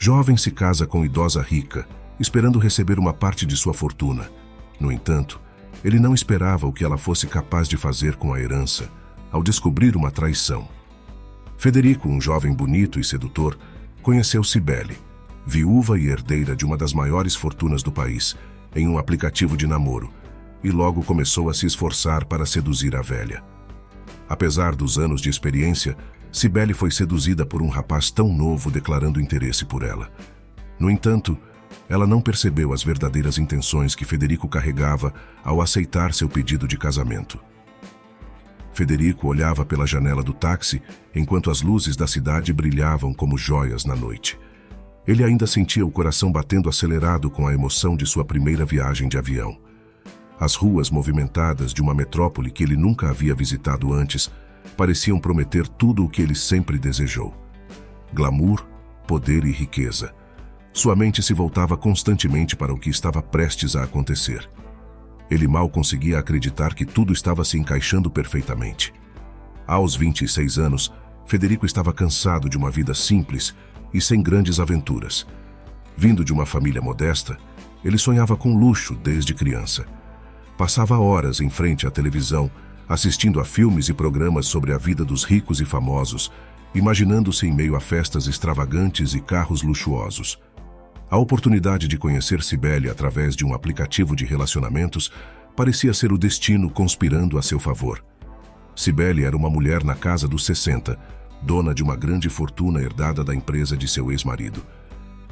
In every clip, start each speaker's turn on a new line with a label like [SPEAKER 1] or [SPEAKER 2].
[SPEAKER 1] Jovem se casa com idosa rica, esperando receber uma parte de sua fortuna. No entanto, ele não esperava o que ela fosse capaz de fazer com a herança, ao descobrir uma traição. Federico, um jovem bonito e sedutor, conheceu Cibele, viúva e herdeira de uma das maiores fortunas do país, em um aplicativo de namoro, e logo começou a se esforçar para seduzir a velha. Apesar dos anos de experiência, Cibele foi seduzida por um rapaz tão novo declarando interesse por ela. No entanto, ela não percebeu as verdadeiras intenções que Federico carregava ao aceitar seu pedido de casamento. Federico olhava pela janela do táxi enquanto as luzes da cidade brilhavam como joias na noite. Ele ainda sentia o coração batendo acelerado com a emoção de sua primeira viagem de avião. As ruas movimentadas de uma metrópole que ele nunca havia visitado antes pareciam prometer tudo o que ele sempre desejou: glamour, poder e riqueza. Sua mente se voltava constantemente para o que estava prestes a acontecer. Ele mal conseguia acreditar que tudo estava se encaixando perfeitamente. Aos 26 anos, Federico estava cansado de uma vida simples e sem grandes aventuras. Vindo de uma família modesta, ele sonhava com luxo desde criança. Passava horas em frente à televisão, assistindo a filmes e programas sobre a vida dos ricos e famosos, imaginando-se em meio a festas extravagantes e carros luxuosos. A oportunidade de conhecer Cibele através de um aplicativo de relacionamentos parecia ser o destino conspirando a seu favor. Cibele era uma mulher na casa dos 60, dona de uma grande fortuna herdada da empresa de seu ex-marido.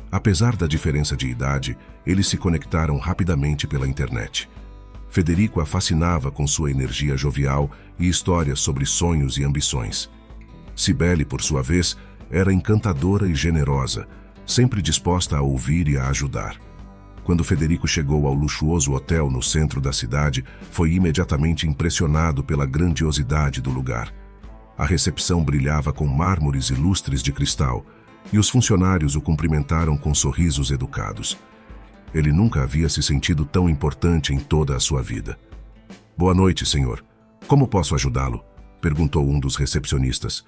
[SPEAKER 1] Apesar da diferença de idade, eles se conectaram rapidamente pela internet. Federico a fascinava com sua energia jovial e histórias sobre sonhos e ambições. Cibele, por sua vez, era encantadora e generosa, sempre disposta a ouvir e a ajudar. Quando Federico chegou ao luxuoso hotel no centro da cidade, foi imediatamente impressionado pela grandiosidade do lugar. A recepção brilhava com mármores e lustres de cristal, e os funcionários o cumprimentaram com sorrisos educados. Ele nunca havia se sentido tão importante em toda a sua vida. "Boa noite, senhor. Como posso ajudá-lo?" perguntou um dos recepcionistas.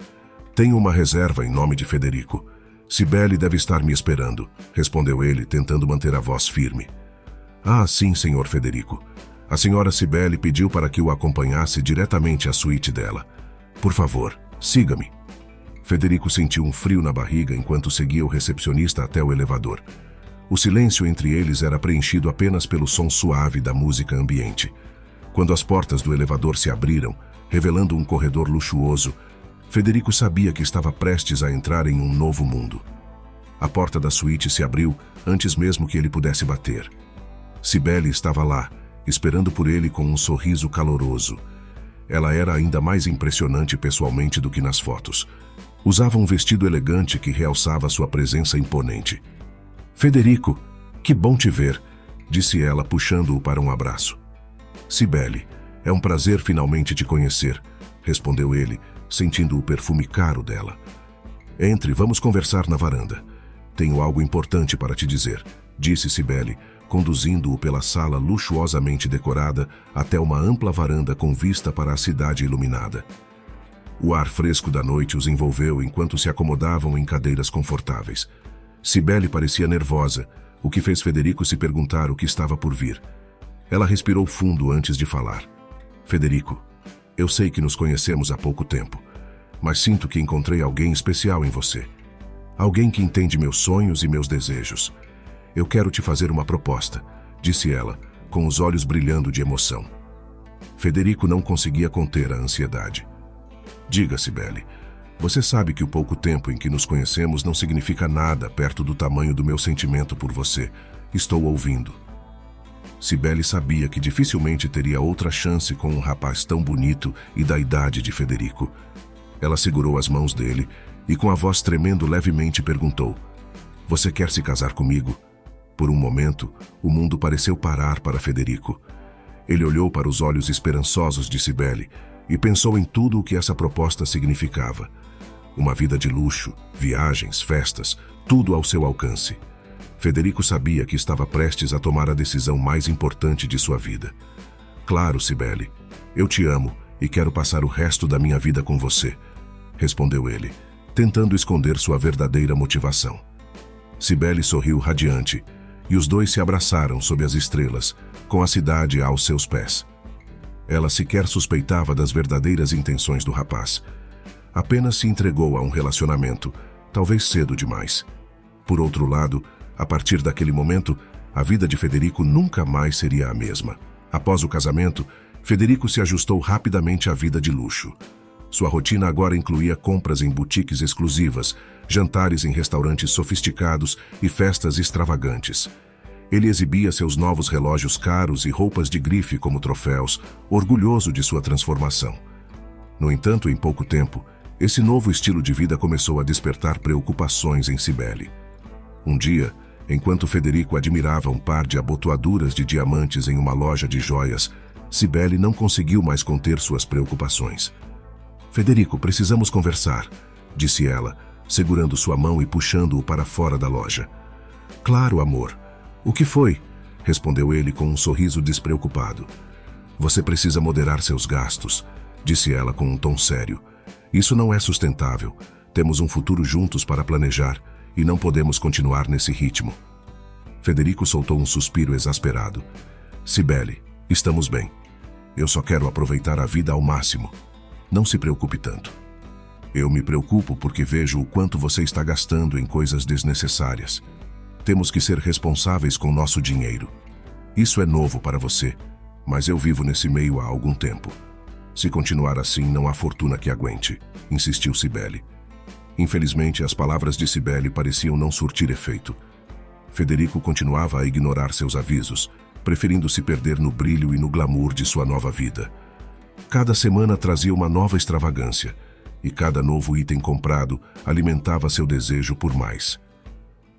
[SPEAKER 1] "Tenho uma reserva em nome de Federico. Cibele deve estar me esperando", respondeu ele, tentando manter a voz firme. "Ah, sim, senhor Federico. A senhora Cibele pediu para que o acompanhasse diretamente à suíte dela. Por favor, siga-me." Federico sentiu um frio na barriga enquanto seguia o recepcionista até o elevador. O silêncio entre eles era preenchido apenas pelo som suave da música ambiente. Quando as portas do elevador se abriram, revelando um corredor luxuoso, Federico sabia que estava prestes a entrar em um novo mundo. A porta da suíte se abriu antes mesmo que ele pudesse bater. Cibele estava lá, esperando por ele com um sorriso caloroso. Ela era ainda mais impressionante pessoalmente do que nas fotos. Usava um vestido elegante que realçava sua presença imponente. "Federico, que bom te ver", disse ela, puxando-o para um abraço. "Cibele, é um prazer finalmente te conhecer", respondeu ele, sentindo o perfume caro dela. "Entre, vamos conversar na varanda. Tenho algo importante para te dizer", disse Cibele, conduzindo-o pela sala luxuosamente decorada até uma ampla varanda com vista para a cidade iluminada. O ar fresco da noite os envolveu enquanto se acomodavam em cadeiras confortáveis. Cibele parecia nervosa, o que fez Federico se perguntar o que estava por vir. Ela respirou fundo antes de falar. "Federico, eu sei que nos conhecemos há pouco tempo, mas sinto que encontrei alguém especial em você. Alguém que entende meus sonhos e meus desejos. Eu quero te fazer uma proposta", disse ela, com os olhos brilhando de emoção. Federico não conseguia conter a ansiedade. "Diga, Cibele, você sabe que o pouco tempo em que nos conhecemos não significa nada perto do tamanho do meu sentimento por você. Estou ouvindo." Cibele sabia que dificilmente teria outra chance com um rapaz tão bonito e da idade de Federico. Ela segurou as mãos dele e, com a voz tremendo levemente, perguntou: "Você quer se casar comigo?" Por um momento, o mundo pareceu parar para Federico. Ele olhou para os olhos esperançosos de Cibele e pensou em tudo o que essa proposta significava. Uma vida de luxo, viagens, festas, tudo ao seu alcance. Federico sabia que estava prestes a tomar a decisão mais importante de sua vida. "Claro, Cibele, eu te amo e quero passar o resto da minha vida com você", respondeu ele, tentando esconder sua verdadeira motivação. Cibele sorriu radiante, e os dois se abraçaram sob as estrelas, com a cidade aos seus pés. Ela sequer suspeitava das verdadeiras intenções do rapaz. Apenas se entregou a um relacionamento, talvez cedo demais. Por outro lado, a partir daquele momento, a vida de Federico nunca mais seria a mesma. Após o casamento, Federico se ajustou rapidamente à vida de luxo. Sua rotina agora incluía compras em boutiques exclusivas, jantares em restaurantes sofisticados e festas extravagantes. Ele exibia seus novos relógios caros e roupas de grife como troféus, orgulhoso de sua transformação. No entanto, em pouco tempo, esse novo estilo de vida começou a despertar preocupações em Cibele. Um dia, enquanto Federico admirava um par de abotoaduras de diamantes em uma loja de joias, Cibele não conseguiu mais conter suas preocupações. "Federico, precisamos conversar", disse ela, segurando sua mão e puxando-o para fora da loja. "Claro, amor. O que foi?", respondeu ele com um sorriso despreocupado. "Você precisa moderar seus gastos", disse ela com um tom sério. "Isso não é sustentável. Temos um futuro juntos para planejar e não podemos continuar nesse ritmo." Federico soltou um suspiro exasperado. "Cibele, estamos bem. Eu só quero aproveitar a vida ao máximo. Não se preocupe tanto." "Eu me preocupo porque vejo o quanto você está gastando em coisas desnecessárias. Temos que ser responsáveis com nosso dinheiro. Isso é novo para você, mas eu vivo nesse meio há algum tempo. Se continuar assim, não há fortuna que aguente", insistiu Cibele. Infelizmente, as palavras de Cibele pareciam não surtir efeito. Federico continuava a ignorar seus avisos, preferindo se perder no brilho e no glamour de sua nova vida. Cada semana trazia uma nova extravagância, e cada novo item comprado alimentava seu desejo por mais.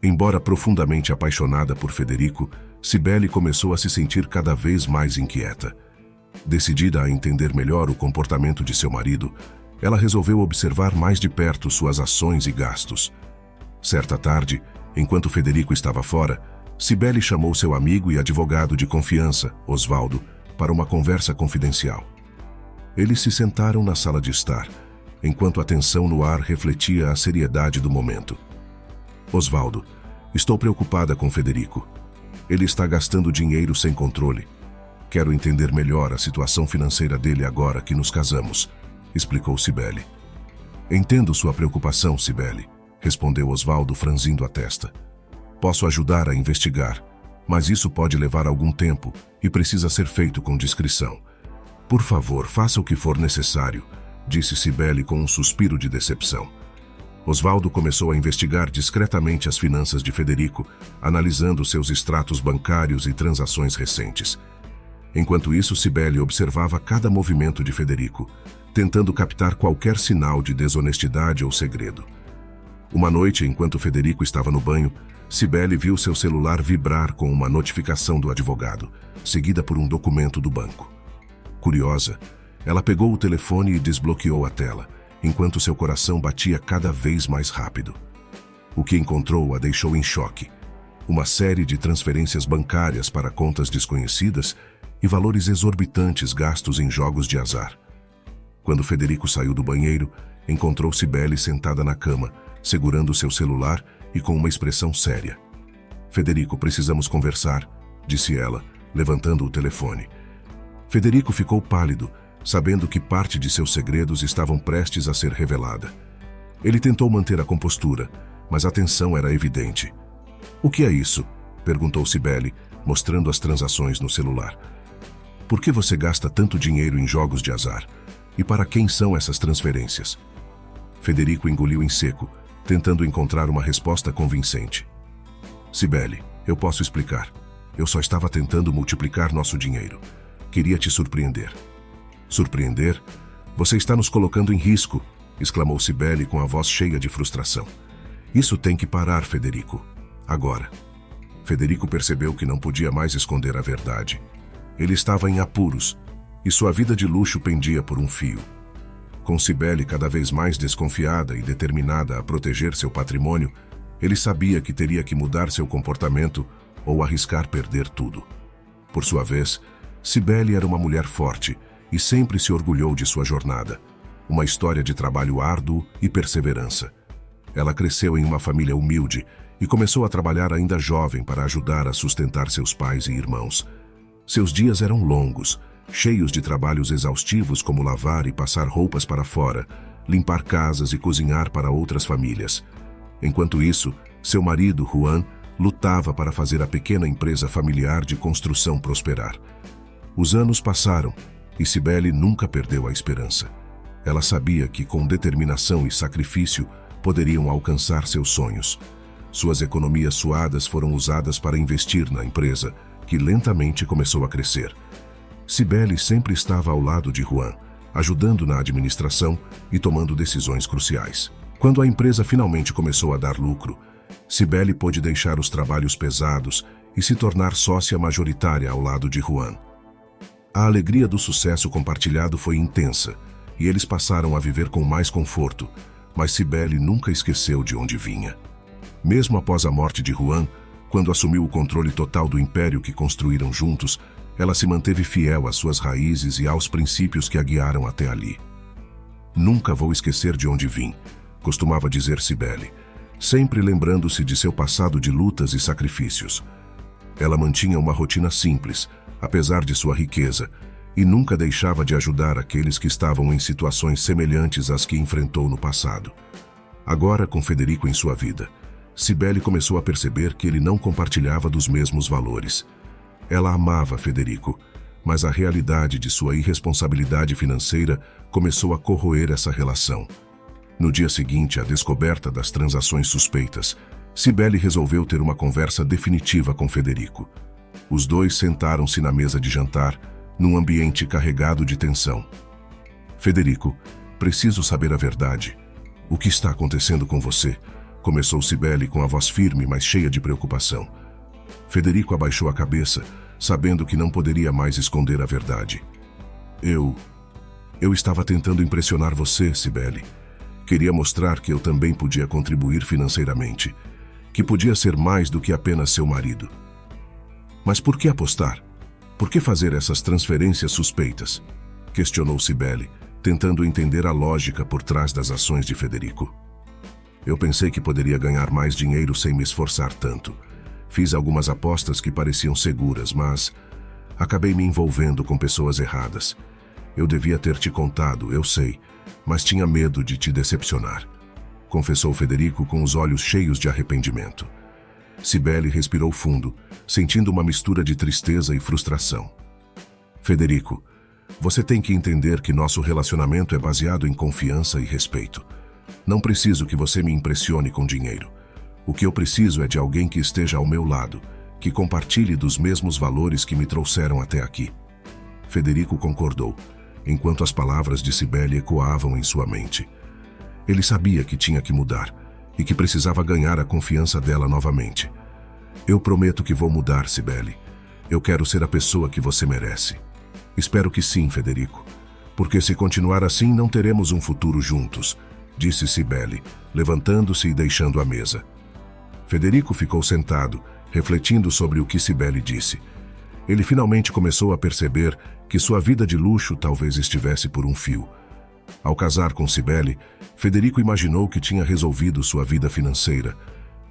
[SPEAKER 1] Embora profundamente apaixonada por Federico, Cibele começou a se sentir cada vez mais inquieta. Decidida a entender melhor o comportamento de seu marido, ela resolveu observar mais de perto suas ações e gastos. Certa tarde, enquanto Federico estava fora, Cibele chamou seu amigo e advogado de confiança, Osvaldo, para uma conversa confidencial. Eles se sentaram na sala de estar, enquanto a tensão no ar refletia a seriedade do momento. "Osvaldo, estou preocupada com Federico. Ele está gastando dinheiro sem controle. Quero entender melhor a situação financeira dele agora que nos casamos", explicou Cibele. "Entendo sua preocupação, Cibele", respondeu Osvaldo franzindo a testa. "Posso ajudar a investigar, mas isso pode levar algum tempo e precisa ser feito com discrição. Por favor, faça o que for necessário", disse Cibele com um suspiro de decepção. Osvaldo começou a investigar discretamente as finanças de Federico, analisando seus extratos bancários e transações recentes. Enquanto isso, Cibele observava cada movimento de Federico, tentando captar qualquer sinal de desonestidade ou segredo. Uma noite, enquanto Federico estava no banho, Cibele viu seu celular vibrar com uma notificação do advogado, seguida por um documento do banco. Curiosa, ela pegou o telefone e desbloqueou a tela, enquanto seu coração batia cada vez mais rápido. O que encontrou a deixou em choque. Uma série de transferências bancárias para contas desconhecidas e valores exorbitantes gastos em jogos de azar. Quando Federico saiu do banheiro, encontrou Cibele sentada na cama, segurando seu celular e com uma expressão séria. "Federico, precisamos conversar", disse ela, levantando o telefone. Federico ficou pálido, sabendo que parte de seus segredos estavam prestes a ser revelada. Ele tentou manter a compostura, mas a tensão era evidente. "O que é isso?", perguntou Cibele, mostrando as transações no celular. "Por que você gasta tanto dinheiro em jogos de azar? E para quem são essas transferências?" Federico engoliu em seco, tentando encontrar uma resposta convincente. "Cibele, eu posso explicar. Eu só estava tentando multiplicar nosso dinheiro. Queria te surpreender." "Surpreender? Você está nos colocando em risco", exclamou Cibele com a voz cheia de frustração. "Isso tem que parar, Federico. Agora." Federico percebeu que não podia mais esconder a verdade. Ele estava em apuros, e sua vida de luxo pendia por um fio. Com Cibele cada vez mais desconfiada e determinada a proteger seu patrimônio, ele sabia que teria que mudar seu comportamento ou arriscar perder tudo. Por sua vez, Cibele era uma mulher forte e sempre se orgulhou de sua jornada, uma história de trabalho árduo e perseverança. Ela cresceu em uma família humilde e começou a trabalhar ainda jovem para ajudar a sustentar seus pais e irmãos. Seus dias eram longos, cheios de trabalhos exaustivos como lavar e passar roupas para fora, limpar casas e cozinhar para outras famílias. Enquanto isso, seu marido, Juan, lutava para fazer a pequena empresa familiar de construção prosperar. Os anos passaram e Cibele nunca perdeu a esperança. Ela sabia que, com determinação e sacrifício, poderiam alcançar seus sonhos. Suas economias suadas foram usadas para investir na empresa, que lentamente começou a crescer. Cibele sempre estava ao lado de Juan, ajudando na administração e tomando decisões cruciais. Quando a empresa finalmente começou a dar lucro, Cibele pôde deixar os trabalhos pesados e se tornar sócia majoritária ao lado de Juan. A alegria do sucesso compartilhado foi intensa e eles passaram a viver com mais conforto, mas Cibele nunca esqueceu de onde vinha. Mesmo após a morte de Juan, quando assumiu o controle total do império que construíram juntos, ela se manteve fiel às suas raízes e aos princípios que a guiaram até ali. "Nunca vou esquecer de onde vim", costumava dizer Cibele, sempre lembrando-se de seu passado de lutas e sacrifícios. Ela mantinha uma rotina simples, apesar de sua riqueza, e nunca deixava de ajudar aqueles que estavam em situações semelhantes às que enfrentou no passado. Agora, com Federico em sua vida, Cibele começou a perceber que ele não compartilhava dos mesmos valores. Ela amava Federico, mas a realidade de sua irresponsabilidade financeira começou a corroer essa relação. No dia seguinte à descoberta das transações suspeitas, Cibele resolveu ter uma conversa definitiva com Federico. Os dois sentaram-se na mesa de jantar, num ambiente carregado de tensão. "Federico, preciso saber a verdade. O que está acontecendo com você?", começou Cibele com a voz firme, mas cheia de preocupação. Federico abaixou a cabeça, sabendo que não poderia mais esconder a verdade. Eu estava tentando impressionar você, Cibele. Queria mostrar que eu também podia contribuir financeiramente, que podia ser mais do que apenas seu marido." "Mas por que apostar? Por que fazer essas transferências suspeitas?", questionou Cibele, tentando entender a lógica por trás das ações de Federico. "Eu pensei que poderia ganhar mais dinheiro sem me esforçar tanto. Fiz algumas apostas que pareciam seguras, mas acabei me envolvendo com pessoas erradas. Eu devia ter te contado, eu sei, mas tinha medo de te decepcionar", confessou Federico com os olhos cheios de arrependimento. Cibele respirou fundo, sentindo uma mistura de tristeza e frustração. "Federico, você tem que entender que nosso relacionamento é baseado em confiança e respeito. Não preciso que você me impressione com dinheiro. O que eu preciso é de alguém que esteja ao meu lado, que compartilhe dos mesmos valores que me trouxeram até aqui." Federico concordou, enquanto as palavras de Cibele ecoavam em sua mente. Ele sabia que tinha que mudar e que precisava ganhar a confiança dela novamente. "Eu prometo que vou mudar, Cibele. Eu quero ser a pessoa que você merece." "Espero que sim, Federico, porque se continuar assim não teremos um futuro juntos", disse Cibele, levantando-se e deixando a mesa. Federico ficou sentado, refletindo sobre o que Cibele disse. Ele finalmente começou a perceber que sua vida de luxo talvez estivesse por um fio. Ao casar com Cibele, Federico imaginou que tinha resolvido sua vida financeira,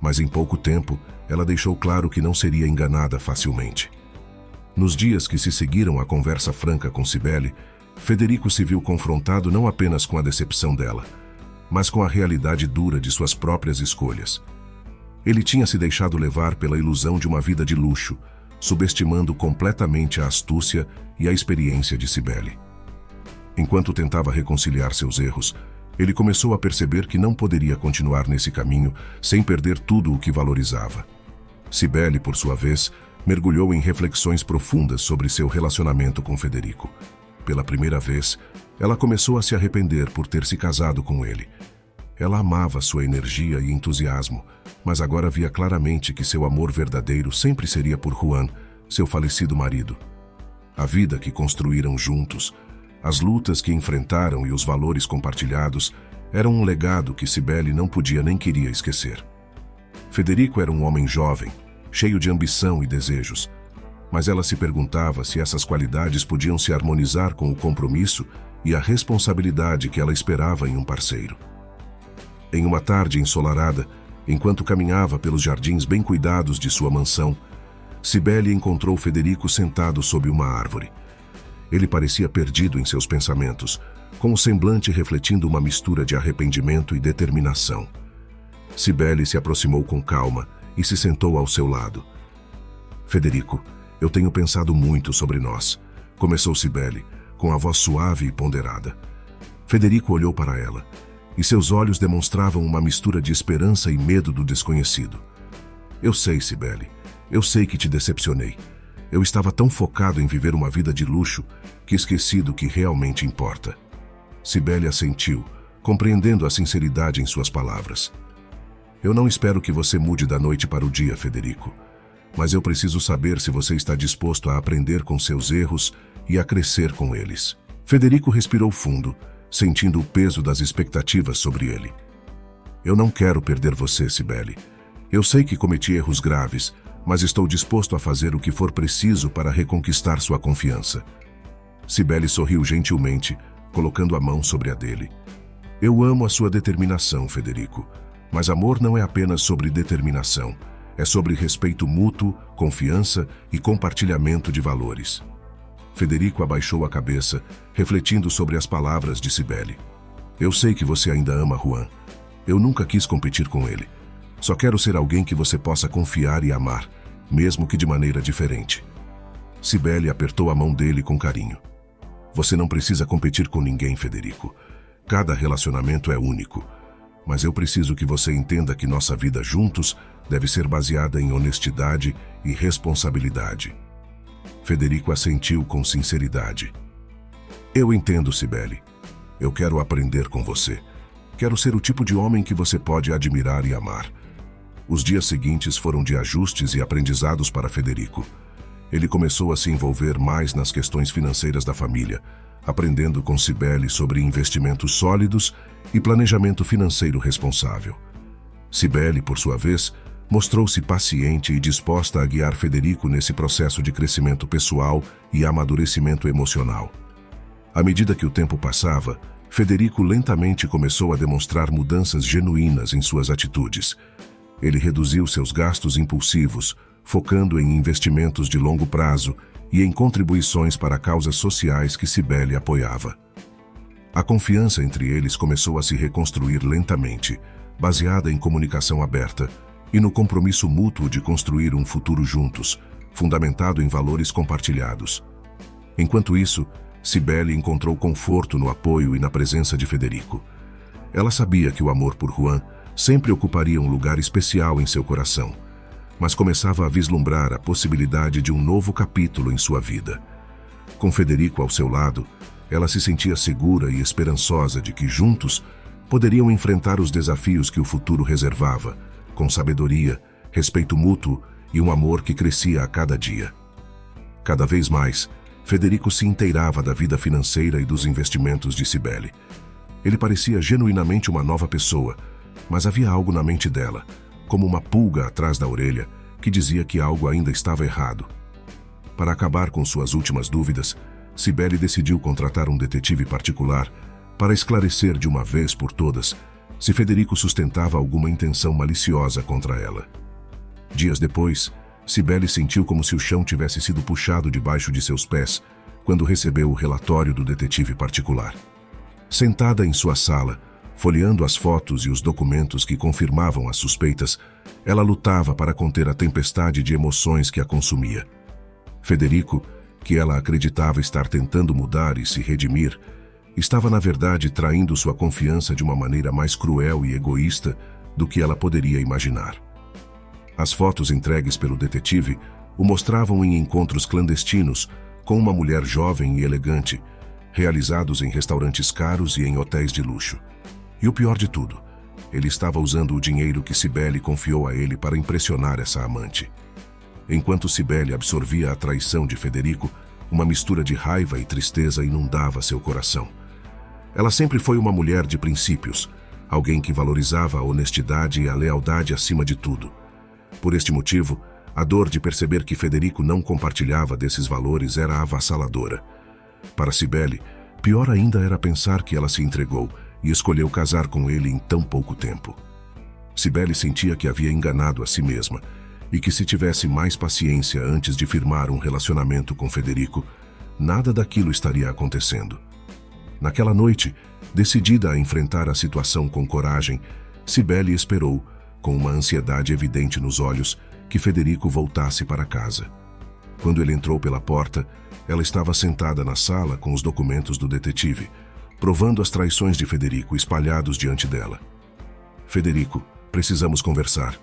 [SPEAKER 1] mas em pouco tempo ela deixou claro que não seria enganada facilmente. Nos dias que se seguiram à conversa franca com Cibele, Federico se viu confrontado não apenas com a decepção dela, mas com a realidade dura de suas próprias escolhas. Ele tinha se deixado levar pela ilusão de uma vida de luxo, subestimando completamente a astúcia e a experiência de Cibele. Enquanto tentava reconciliar seus erros, ele começou a perceber que não poderia continuar nesse caminho sem perder tudo o que valorizava. Cibele, por sua vez, mergulhou em reflexões profundas sobre seu relacionamento com Federico. Pela primeira vez, ela começou a se arrepender por ter se casado com ele. Ela amava sua energia e entusiasmo, mas agora via claramente que seu amor verdadeiro sempre seria por Juan, seu falecido marido. A vida que construíram juntos, as lutas que enfrentaram e os valores compartilhados eram um legado que Cibele não podia nem queria esquecer. Federico era um homem jovem, cheio de ambição e desejos, mas ela se perguntava se essas qualidades podiam se harmonizar com o compromisso e a responsabilidade que ela esperava em um parceiro. Em uma tarde ensolarada, Enquanto caminhava pelos jardins bem cuidados de sua mansão, Cibele encontrou Federico sentado sob uma árvore. Ele parecia perdido em seus pensamentos, com o semblante refletindo uma mistura de arrependimento e determinação. Cibele se aproximou com calma e se sentou ao seu lado. Federico, eu tenho pensado muito sobre nós, começou Cibele, com a voz suave e ponderada. Federico olhou para ela, e seus olhos demonstravam uma mistura de esperança e medo do desconhecido. Eu sei, Cibele, eu sei que te decepcionei. Eu estava tão focado em viver uma vida de luxo que esqueci do que realmente importa. Cibele assentiu, compreendendo a sinceridade em suas palavras. Eu não espero que você mude da noite para o dia, Federico, mas eu preciso saber se você está disposto a aprender com seus erros e a crescer com eles. Federico respirou fundo, sentindo o peso das expectativas sobre ele. Eu não quero perder você, Cibele. Eu sei que cometi erros graves, mas estou disposto a fazer o que for preciso para reconquistar sua confiança. Cibele sorriu gentilmente, colocando a mão sobre a dele. Eu amo a sua determinação, Federico, mas amor não é apenas sobre determinação, é sobre respeito mútuo, confiança e compartilhamento de valores. Federico abaixou a cabeça, refletindo sobre as palavras de Cibele. Eu sei que você ainda ama Juan. Eu nunca quis competir com ele. Só quero ser alguém que você possa confiar e amar, mesmo que de maneira diferente. Cibele apertou a mão dele com carinho. Você não precisa competir com ninguém, Federico. Cada relacionamento é único. Mas eu preciso que você entenda que nossa vida juntos deve ser baseada em honestidade e responsabilidade. Federico assentiu com sinceridade. Eu entendo, Cibele. Eu quero aprender com você. Quero ser o tipo de homem que você pode admirar e amar. Os dias seguintes foram de ajustes e aprendizados para Federico. Ele começou a se envolver mais nas questões financeiras da família, aprendendo com Cibele sobre investimentos sólidos e planejamento financeiro responsável. Cibele, por sua vez, mostrou-se paciente e disposta a guiar Federico nesse processo de crescimento pessoal e amadurecimento emocional. À medida que o tempo passava, Federico lentamente começou a demonstrar mudanças genuínas em suas atitudes. Ele reduziu seus gastos impulsivos, focando em investimentos de longo prazo e em contribuições para causas sociais que Cibele apoiava. A confiança entre eles começou a se reconstruir lentamente, baseada em comunicação aberta e no compromisso mútuo de construir um futuro juntos, fundamentado em valores compartilhados. Enquanto isso, Cibele encontrou conforto no apoio e na presença de Federico. Ela sabia que o amor por Juan sempre ocuparia um lugar especial em seu coração, mas começava a vislumbrar a possibilidade de um novo capítulo em sua vida. Com Federico ao seu lado, ela se sentia segura e esperançosa de que juntos poderiam enfrentar os desafios que o futuro reservava, com sabedoria, respeito mútuo e um amor que crescia a cada dia. Cada vez mais, Federico se inteirava da vida financeira e dos investimentos de Cibele. Ele parecia genuinamente uma nova pessoa, mas havia algo na mente dela, como uma pulga atrás da orelha, que dizia que algo ainda estava errado. Para acabar com suas últimas dúvidas, Cibele decidiu contratar um detetive particular para esclarecer de uma vez por todas se Federico sustentava alguma intenção maliciosa contra ela. Dias depois, Cibele sentiu como se o chão tivesse sido puxado debaixo de seus pés quando recebeu o relatório do detetive particular. Sentada em sua sala, folheando as fotos e os documentos que confirmavam as suspeitas, ela lutava para conter a tempestade de emoções que a consumia. Federico, que ela acreditava estar tentando mudar e se redimir, estava na verdade traindo sua confiança de uma maneira mais cruel e egoísta do que ela poderia imaginar. As fotos entregues pelo detetive o mostravam em encontros clandestinos com uma mulher jovem e elegante, realizados em restaurantes caros e em hotéis de luxo. E o pior de tudo, ele estava usando o dinheiro que Cibele confiou a ele para impressionar essa amante. Enquanto Cibele absorvia a traição de Federico, uma mistura de raiva e tristeza inundava seu coração. Ela sempre foi uma mulher de princípios, alguém que valorizava a honestidade e a lealdade acima de tudo. Por este motivo, a dor de perceber que Federico não compartilhava desses valores era avassaladora. Para Cibele, pior ainda era pensar que ela se entregou e escolheu casar com ele em tão pouco tempo. Cibele sentia que havia enganado a si mesma e que, se tivesse mais paciência antes de firmar um relacionamento com Federico, nada daquilo estaria acontecendo. Naquela noite, decidida a enfrentar a situação com coragem, Cibele esperou, com uma ansiedade evidente nos olhos, que Federico voltasse para casa. Quando ele entrou pela porta, ela estava sentada na sala com os documentos do detetive, provando as traições de Federico espalhados diante dela. "Federico, precisamos conversar",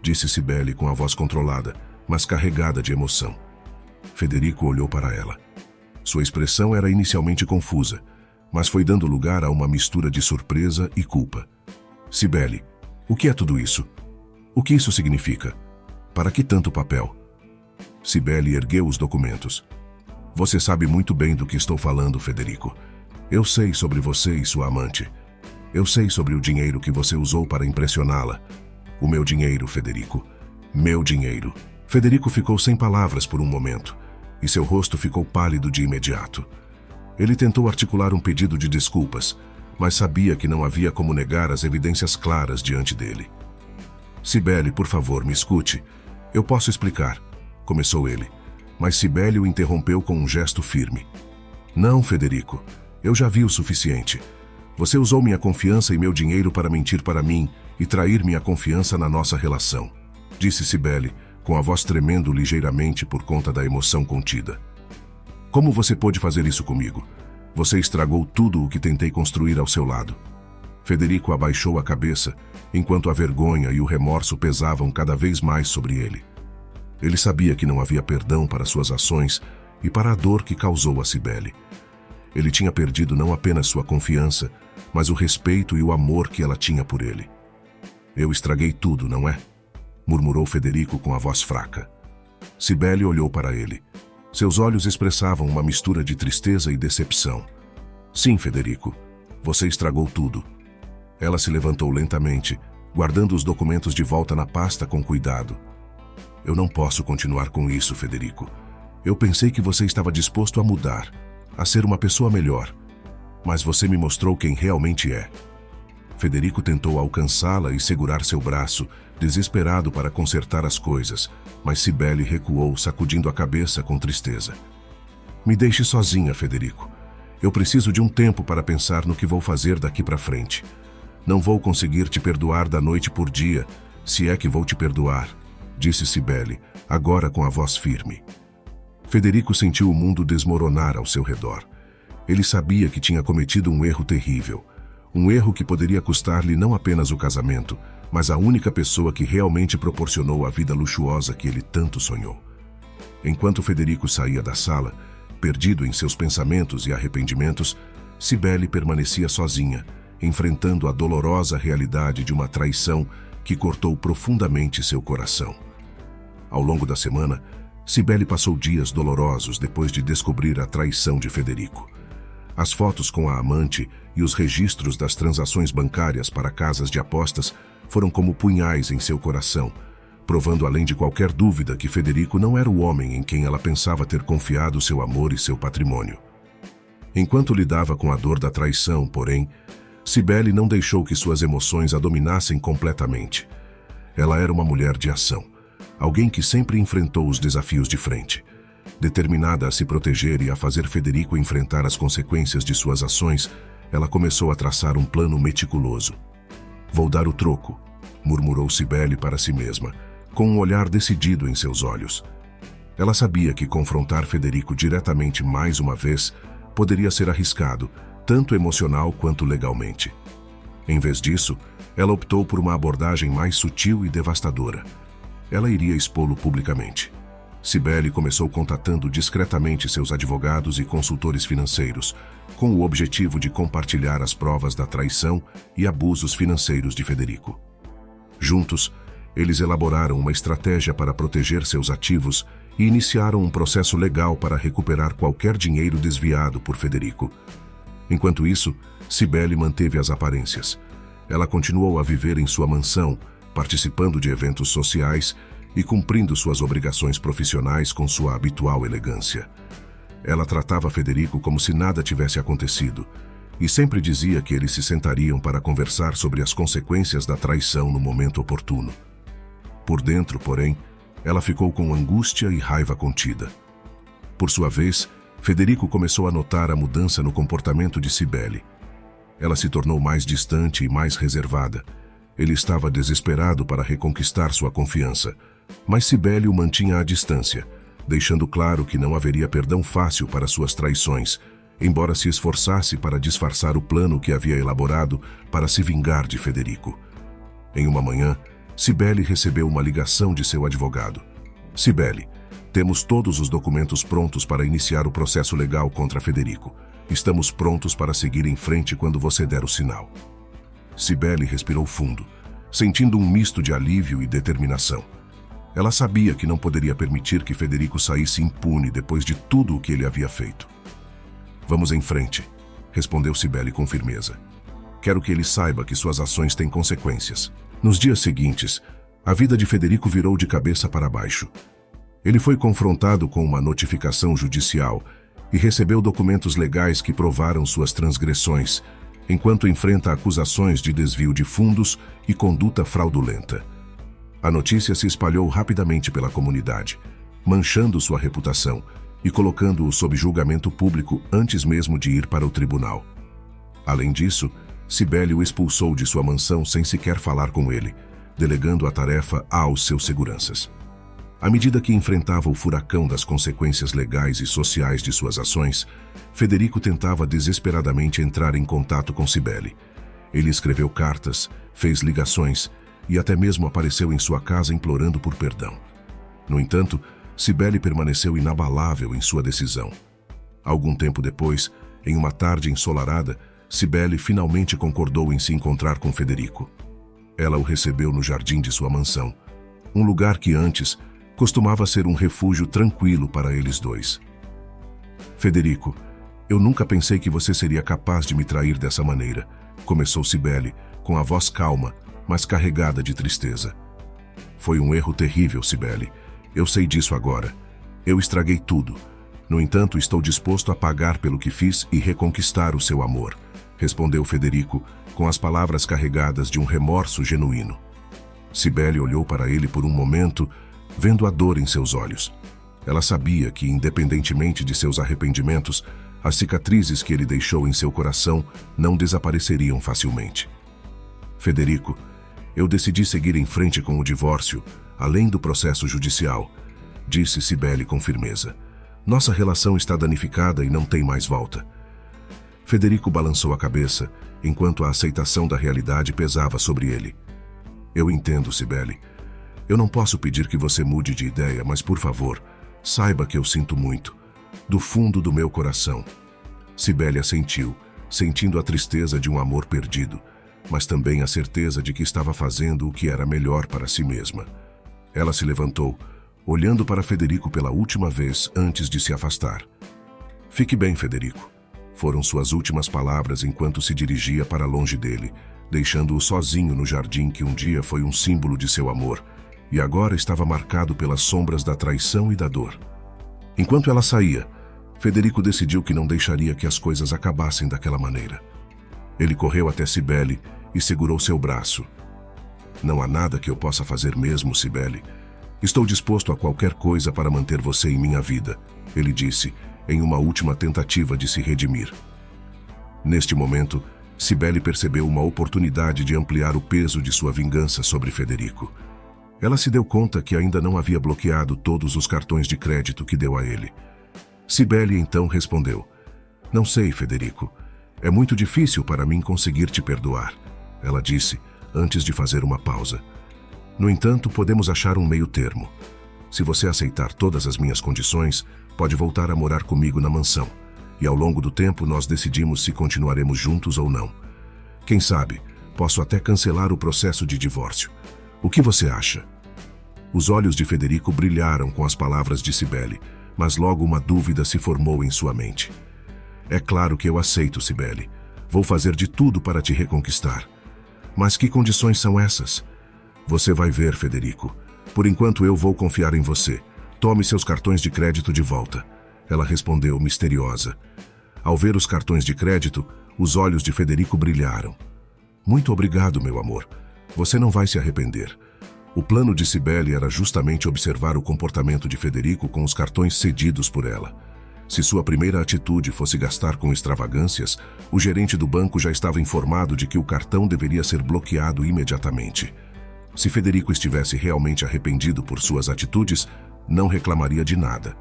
[SPEAKER 1] disse Cibele com a voz controlada, mas carregada de emoção. Federico olhou para ela. Sua expressão era inicialmente confusa, mas foi dando lugar a uma mistura de surpresa e culpa. "Cibele, o que é tudo isso? O que isso significa? Para que tanto papel?" Cibele ergueu os documentos. "Você sabe muito bem do que estou falando, Federico. Eu sei sobre você e sua amante. Eu sei sobre o dinheiro que você usou para impressioná-la. O meu dinheiro, Federico. Meu dinheiro." Federico ficou sem palavras por um momento, e seu rosto ficou pálido de imediato. Ele tentou articular um pedido de desculpas, mas sabia que não havia como negar as evidências claras diante dele. "Cibele, por favor, me escute. Eu posso explicar", começou ele, mas Cibele o interrompeu com um gesto firme. "Não, Federico, eu já vi o suficiente. Você usou minha confiança e meu dinheiro para mentir para mim e trair minha confiança na nossa relação", disse Cibele, com a voz tremendo ligeiramente por conta da emoção contida. "Como você pôde fazer isso comigo? Você estragou tudo o que tentei construir ao seu lado." Federico abaixou a cabeça, enquanto a vergonha e o remorso pesavam cada vez mais sobre ele. Ele sabia que não havia perdão para suas ações e para a dor que causou a Cibele. Ele tinha perdido não apenas sua confiança, mas o respeito e o amor que ela tinha por ele. "Eu estraguei tudo, não é?", murmurou Federico com a voz fraca. Cibele olhou para ele. Seus olhos expressavam uma mistura de tristeza e decepção. "Sim, Federico, você estragou tudo." Ela se levantou lentamente, guardando os documentos de volta na pasta com cuidado. "Eu não posso continuar com isso, Federico. Eu pensei que você estava disposto a mudar, a ser uma pessoa melhor, mas você me mostrou quem realmente é." Federico tentou alcançá-la e segurar seu braço, desesperado para consertar as coisas, mas Cibele recuou, sacudindo a cabeça com tristeza. "Me deixe sozinha, Federico. Eu preciso de um tempo para pensar no que vou fazer daqui para frente. Não vou conseguir te perdoar da noite por dia, se é que vou te perdoar", disse Cibele, agora com a voz firme. Federico sentiu o mundo desmoronar ao seu redor. Ele sabia que tinha cometido um erro terrível. Um erro que poderia custar-lhe não apenas o casamento, mas a única pessoa que realmente proporcionou a vida luxuosa que ele tanto sonhou. Enquanto Federico saía da sala, perdido em seus pensamentos e arrependimentos, Cibele permanecia sozinha, enfrentando a dolorosa realidade de uma traição que cortou profundamente seu coração. Ao longo da semana, Cibele passou dias dolorosos depois de descobrir a traição de Federico. As fotos com a amante e os registros das transações bancárias para casas de apostas foram como punhais em seu coração, provando além de qualquer dúvida que Federico não era o homem em quem ela pensava ter confiado seu amor e seu patrimônio. Enquanto lidava com a dor da traição, porém, Cibele não deixou que suas emoções a dominassem completamente. Ela era uma mulher de ação, alguém que sempre enfrentou os desafios de frente. Determinada a se proteger e a fazer Federico enfrentar as consequências de suas ações, ela começou a traçar um plano meticuloso. "Vou dar o troco", murmurou Cibele para si mesma, com um olhar decidido em seus olhos. Ela sabia que confrontar Federico diretamente mais uma vez poderia ser arriscado, tanto emocional quanto legalmente. Em vez disso, ela optou por uma abordagem mais sutil e devastadora. Ela iria expô-lo publicamente. Cibele começou contatando discretamente seus advogados e consultores financeiros, com o objetivo de compartilhar as provas da traição e abusos financeiros de Federico. Juntos, eles elaboraram uma estratégia para proteger seus ativos e iniciaram um processo legal para recuperar qualquer dinheiro desviado por Federico. Enquanto isso, Cibele manteve as aparências. Ela continuou a viver em sua mansão, participando de eventos sociais e cumprindo suas obrigações profissionais com sua habitual elegância. Ela tratava Federico como se nada tivesse acontecido, e sempre dizia que eles se sentariam para conversar sobre as consequências da traição no momento oportuno. Por dentro, porém, ela ficou com angústia e raiva contida. Por sua vez, Federico começou a notar a mudança no comportamento de Cibele. Ela se tornou mais distante e mais reservada. Ele estava desesperado para reconquistar sua confiança, mas Cibele o mantinha à distância, deixando claro que não haveria perdão fácil para suas traições, embora se esforçasse para disfarçar o plano que havia elaborado para se vingar de Federico. Em uma manhã, Cibele recebeu uma ligação de seu advogado. Cibele, temos todos os documentos prontos para iniciar o processo legal contra Federico. Estamos prontos para seguir em frente quando você der o sinal. Cibele respirou fundo, sentindo um misto de alívio e determinação. Ela sabia que não poderia permitir que Federico saísse impune depois de tudo o que ele havia feito. Vamos em frente, respondeu Cibele com firmeza. Quero que ele saiba que suas ações têm consequências. Nos dias seguintes, a vida de Federico virou de cabeça para baixo. Ele foi confrontado com uma notificação judicial e recebeu documentos legais que provaram suas transgressões, enquanto enfrenta acusações de desvio de fundos e conduta fraudulenta. A notícia se espalhou rapidamente pela comunidade, manchando sua reputação e colocando-o sob julgamento público antes mesmo de ir para o tribunal. Além disso, Cibele o expulsou de sua mansão sem sequer falar com ele, delegando a tarefa aos seus seguranças. À medida que enfrentava o furacão das consequências legais e sociais de suas ações, Federico tentava desesperadamente entrar em contato com Cibele. Ele escreveu cartas, fez ligações e até mesmo apareceu em sua casa implorando por perdão. No entanto, Cibele permaneceu inabalável em sua decisão. Algum tempo depois, em uma tarde ensolarada, Cibele finalmente concordou em se encontrar com Federico. Ela o recebeu no jardim de sua mansão, um lugar que antes costumava ser um refúgio tranquilo para eles dois. Federico, eu nunca pensei que você seria capaz de me trair dessa maneira, começou Cibele, com a voz calma, mas carregada de tristeza. Foi um erro terrível, Cibele. Eu sei disso agora. Eu estraguei tudo. No entanto, estou disposto a pagar pelo que fiz e reconquistar o seu amor, respondeu Federico, com as palavras carregadas de um remorso genuíno. Cibele olhou para ele por um momento, vendo a dor em seus olhos. Ela sabia que, independentemente de seus arrependimentos, as cicatrizes que ele deixou em seu coração não desapareceriam facilmente. Federico, eu decidi seguir em frente com o divórcio, além do processo judicial, disse Cibele com firmeza. Nossa relação está danificada e não tem mais volta. Federico balançou a cabeça, enquanto a aceitação da realidade pesava sobre ele. Eu entendo, Cibele. Eu não posso pedir que você mude de ideia, mas por favor, saiba que eu sinto muito, do fundo do meu coração. Cibele assentiu, sentindo a tristeza de um amor perdido, mas também a certeza de que estava fazendo o que era melhor para si mesma. Ela se levantou, olhando para Federico pela última vez antes de se afastar. Fique bem, Federico. Foram suas últimas palavras enquanto se dirigia para longe dele, deixando-o sozinho no jardim que um dia foi um símbolo de seu amor, e agora estava marcado pelas sombras da traição e da dor. Enquanto ela saía, Federico decidiu que não deixaria que as coisas acabassem daquela maneira. Ele correu até Cibele e segurou seu braço. Não há nada que eu possa fazer mesmo, Cibele. Estou disposto a qualquer coisa para manter você em minha vida, ele disse, em uma última tentativa de se redimir. Neste momento, Cibele percebeu uma oportunidade de ampliar o peso de sua vingança sobre Federico. Ela se deu conta que ainda não havia bloqueado todos os cartões de crédito que deu a ele. Cibele então respondeu: Não sei, Federico. É muito difícil para mim conseguir te perdoar, ela disse, antes de fazer uma pausa. No entanto, podemos achar um meio termo. Se você aceitar todas as minhas condições, pode voltar a morar comigo na mansão, e ao longo do tempo nós decidimos se continuaremos juntos ou não. Quem sabe, posso até cancelar o processo de divórcio. O que você acha? Os olhos de Federico brilharam com as palavras de Cibele, mas logo uma dúvida se formou em sua mente. É claro que eu aceito, Cibele. Vou fazer de tudo para te reconquistar. Mas que condições são essas? Você vai ver, Federico. Por enquanto eu vou confiar em você. Tome seus cartões de crédito de volta. Ela respondeu misteriosa. Ao ver os cartões de crédito, Os olhos de Federico brilharam. Muito obrigado, meu amor. Você não vai se arrepender. O plano de Cibele era justamente observar o comportamento de Federico com os cartões cedidos por ela. Se sua primeira atitude fosse gastar com extravagâncias, o gerente do banco já estava informado de que o cartão deveria ser bloqueado imediatamente. Se Federico estivesse realmente arrependido por suas atitudes, não reclamaria de nada.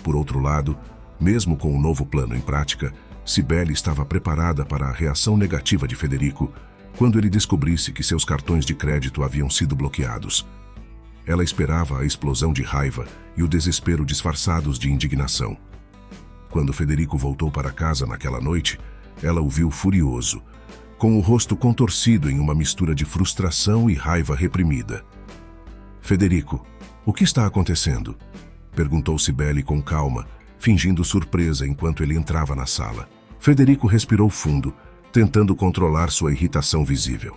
[SPEAKER 1] Por outro lado, mesmo com o novo plano em prática, Cibele estava preparada para a reação negativa de Federico quando ele descobrisse que seus cartões de crédito haviam sido bloqueados. Ela esperava a explosão de raiva e o desespero disfarçados de indignação. Quando Federico voltou para casa naquela noite, ela o viu furioso, com o rosto contorcido em uma mistura de frustração e raiva reprimida. "Federico, o que está acontecendo?" perguntou Cibele com calma, fingindo surpresa enquanto ele entrava na sala. Federico respirou fundo, tentando controlar sua irritação visível.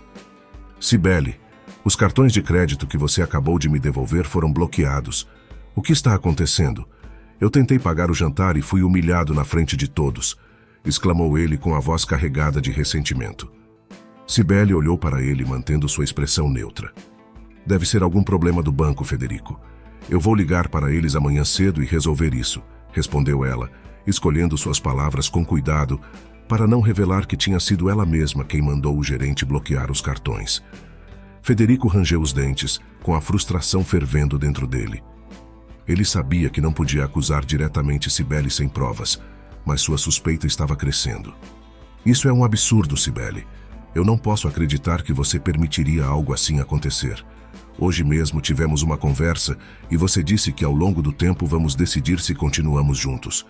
[SPEAKER 1] "Cibele, os cartões de crédito que você acabou de me devolver foram bloqueados. O que está acontecendo? Eu tentei pagar o jantar e fui humilhado na frente de todos", exclamou ele com a voz carregada de ressentimento. Cibele olhou para ele, mantendo sua expressão neutra. "Deve ser algum problema do banco, Federico. Eu vou ligar para eles amanhã cedo e resolver isso", respondeu ela, escolhendo suas palavras com cuidado para não revelar que tinha sido ela mesma quem mandou o gerente bloquear os cartões. Federico rangeu os dentes, com a frustração fervendo dentro dele. Ele sabia que não podia acusar diretamente Cibele sem provas, mas sua suspeita estava crescendo. "Isso é um absurdo, Cibele. Eu não posso acreditar que você permitiria algo assim acontecer. Hoje mesmo tivemos uma conversa e você disse que ao longo do tempo vamos decidir se continuamos juntos.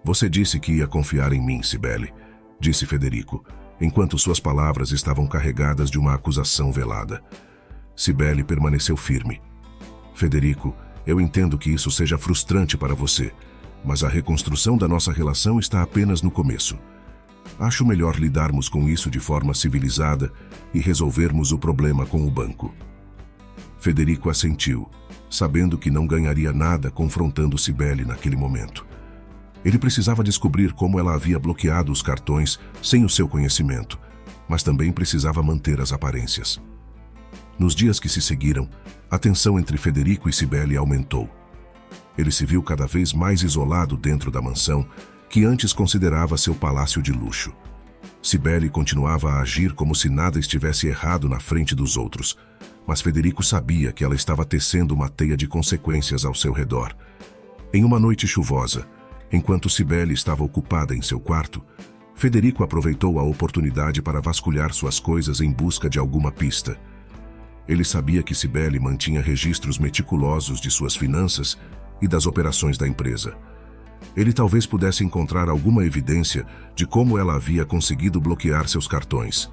[SPEAKER 1] Você disse que ia confiar em mim, Cibele", disse Federico, enquanto suas palavras estavam carregadas de uma acusação velada. Cibele permaneceu firme. "Federico, eu entendo que isso seja frustrante para você, mas a reconstrução da nossa relação está apenas no começo. Acho melhor lidarmos com isso de forma civilizada e resolvermos o problema com o banco." Federico assentiu, sabendo que não ganharia nada confrontando Cibele naquele momento. Ele precisava descobrir como ela havia bloqueado os cartões sem o seu conhecimento, mas também precisava manter as aparências. Nos dias que se seguiram, a tensão entre Federico e Cibele aumentou. Ele se viu cada vez mais isolado dentro da mansão, que antes considerava seu palácio de luxo. Cibele continuava a agir como se nada estivesse errado na frente dos outros, mas Federico sabia que ela estava tecendo uma teia de consequências ao seu redor. Em uma noite chuvosa, enquanto Cibele estava ocupada em seu quarto, Federico aproveitou a oportunidade para vasculhar suas coisas em busca de alguma pista. Ele sabia que Cibele mantinha registros meticulosos de suas finanças e das operações da empresa. Ele talvez pudesse encontrar alguma evidência de como ela havia conseguido bloquear seus cartões.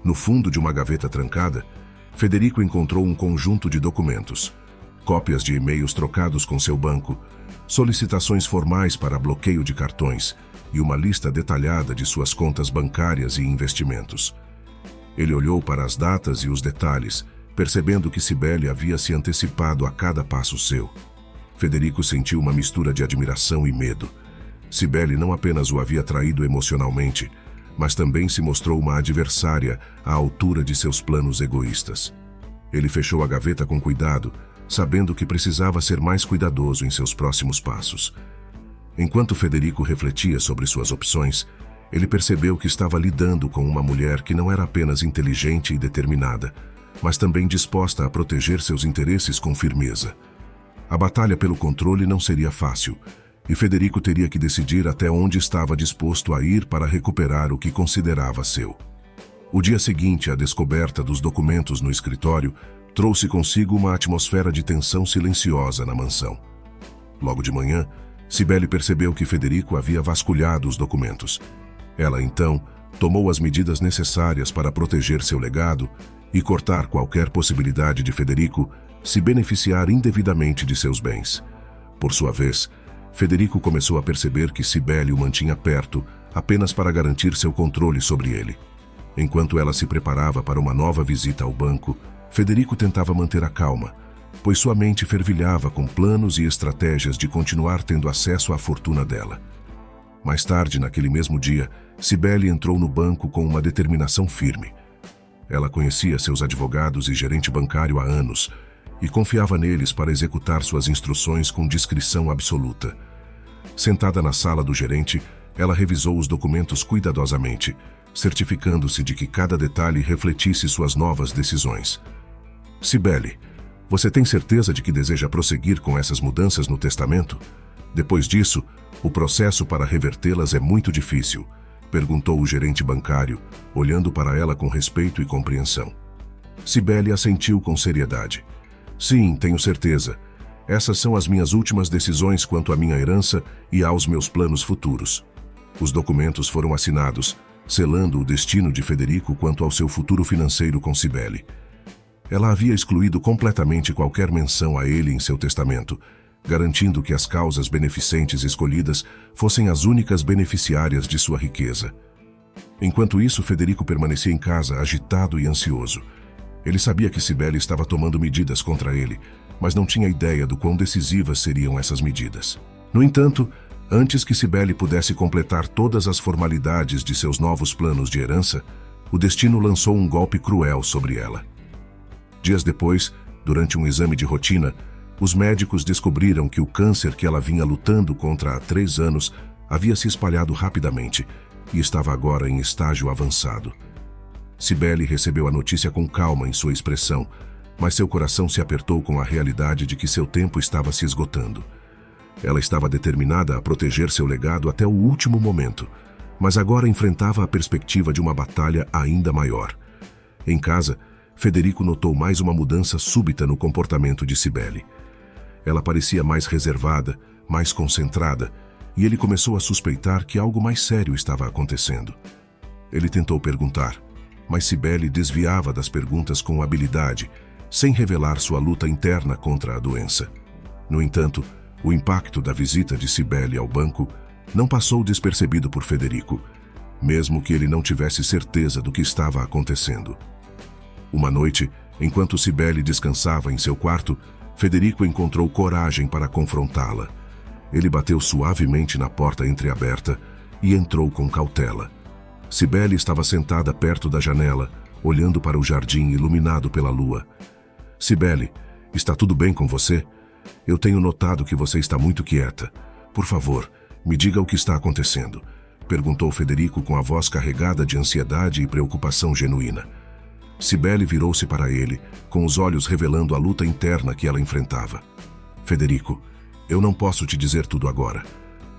[SPEAKER 1] No fundo de uma gaveta trancada, Federico encontrou um conjunto de documentos, cópias de e-mails trocados com seu banco, solicitações formais para bloqueio de cartões e uma lista detalhada de suas contas bancárias e investimentos. Ele olhou para as datas e os detalhes, percebendo que Cibele havia se antecipado a cada passo seu. Federico sentiu uma mistura de admiração e medo. Cibele não apenas o havia traído emocionalmente, mas também se mostrou uma adversária à altura de seus planos egoístas. Ele fechou a gaveta com cuidado, sabendo que precisava ser mais cuidadoso em seus próximos passos. Enquanto Federico refletia sobre suas opções, ele percebeu que estava lidando com uma mulher que não era apenas inteligente e determinada, mas também disposta a proteger seus interesses com firmeza. A batalha pelo controle não seria fácil, e Federico teria que decidir até onde estava disposto a ir para recuperar o que considerava seu. O dia seguinte à descoberta dos documentos no escritório trouxe consigo uma atmosfera de tensão silenciosa na mansão. Logo de manhã, Cibele percebeu que Federico havia vasculhado os documentos. Ela, então, tomou as medidas necessárias para proteger seu legado e cortar qualquer possibilidade de Federico se beneficiar indevidamente de seus bens. Por sua vez, Federico começou a perceber que Cibele o mantinha perto apenas para garantir seu controle sobre ele. Enquanto ela se preparava para uma nova visita ao banco, Federico tentava manter a calma, pois sua mente fervilhava com planos e estratégias de continuar tendo acesso à fortuna dela. Mais tarde, naquele mesmo dia, Cibele entrou no banco com uma determinação firme. Ela conhecia seus advogados e gerente bancário há anos e confiava neles para executar suas instruções com discrição absoluta. Sentada na sala do gerente, ela revisou os documentos cuidadosamente, certificando-se de que cada detalhe refletisse suas novas decisões. Cibele, você tem certeza de que deseja prosseguir com essas mudanças no testamento? Depois disso, o processo para revertê-las é muito difícil, perguntou o gerente bancário, olhando para ela com respeito e compreensão. Cibele assentiu com seriedade. Sim, tenho certeza. Essas são as minhas últimas decisões quanto à minha herança e aos meus planos futuros. Os documentos foram assinados, selando o destino de Federico quanto ao seu futuro financeiro com Cibele. Ela havia excluído completamente qualquer menção a ele em seu testamento, garantindo que as causas beneficentes escolhidas fossem as únicas beneficiárias de sua riqueza. Enquanto isso, Federico permanecia em casa, agitado e ansioso. Ele sabia que Cibele estava tomando medidas contra ele, mas não tinha ideia do quão decisivas seriam essas medidas. No entanto, antes que Cibele pudesse completar todas as formalidades de seus novos planos de herança, o destino lançou um golpe cruel sobre ela. Dias depois, durante um exame de rotina, os médicos descobriram que o câncer que ela vinha lutando contra há 3 anos havia se espalhado rapidamente e estava agora em estágio avançado. Cibele recebeu a notícia com calma em sua expressão, mas seu coração se apertou com a realidade de que seu tempo estava se esgotando. Ela estava determinada a proteger seu legado até o último momento, mas agora enfrentava a perspectiva de uma batalha ainda maior. Em casa, Federico notou mais uma mudança súbita no comportamento de Cibele. Ela parecia mais reservada, mais concentrada, e ele começou a suspeitar que algo mais sério estava acontecendo. Ele tentou perguntar, mas Cibele desviava das perguntas com habilidade, sem revelar sua luta interna contra a doença. No entanto, o impacto da visita de Cibele ao banco não passou despercebido por Federico, mesmo que ele não tivesse certeza do que estava acontecendo. Uma noite, enquanto Cibele descansava em seu quarto, Federico encontrou coragem para confrontá-la. Ele bateu suavemente na porta entreaberta e entrou com cautela. Cibele estava sentada perto da janela, olhando para o jardim iluminado pela lua. Cibele, está tudo bem com você? Eu tenho notado que você está muito quieta. Por favor, me diga o que está acontecendo, perguntou Federico com a voz carregada de ansiedade e preocupação genuína. Cibele virou-se para ele, com os olhos revelando a luta interna que ela enfrentava. Federico, eu não posso te dizer tudo agora,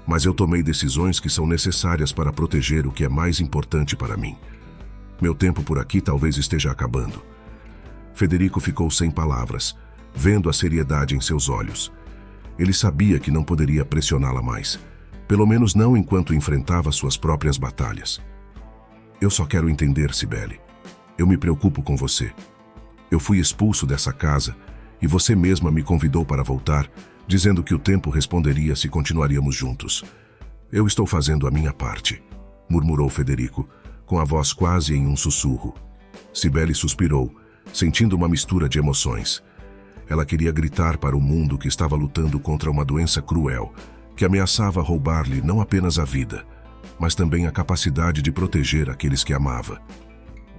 [SPEAKER 1] mas eu tomei decisões que são necessárias para proteger o que é mais importante para mim. Meu tempo por aqui talvez esteja acabando. Federico ficou sem palavras, vendo a seriedade em seus olhos. Ele sabia que não poderia pressioná-la mais, pelo menos não enquanto enfrentava suas próprias batalhas. Eu só quero entender, Cibele. Eu me preocupo com você. Eu fui expulso dessa casa e você mesma me convidou para voltar, dizendo que o tempo responderia se continuaríamos juntos. Eu estou fazendo a minha parte, murmurou Federico, com a voz quase em um sussurro. Cibele suspirou, sentindo uma mistura de emoções. Ela queria gritar para o mundo que estava lutando contra uma doença cruel, que ameaçava roubar-lhe não apenas a vida, mas também a capacidade de proteger aqueles que amava.